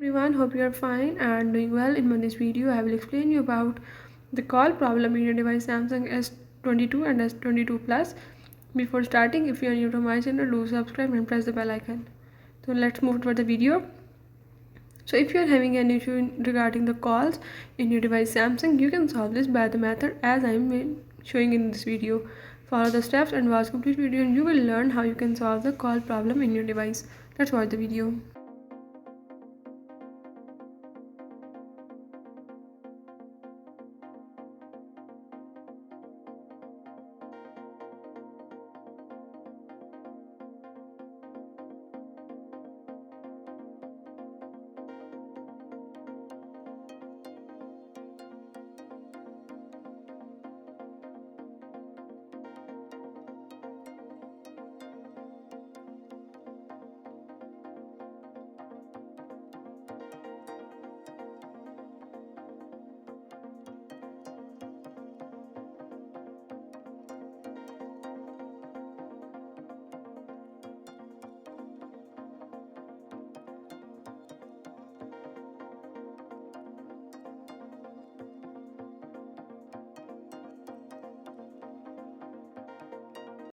Everyone, hope you are fine and doing well. In this video I will explain you about the call problem in your device Samsung S22 and S22 Plus. Before starting, if you are new to my channel, do subscribe and press the bell icon. So let's move toward the video. So if you are having an issue regarding the calls in your device Samsung, you can solve this by the method as I am showing in this video. Follow the steps and watch complete video and you will learn how you can solve the call problem in your device. Let's watch the video.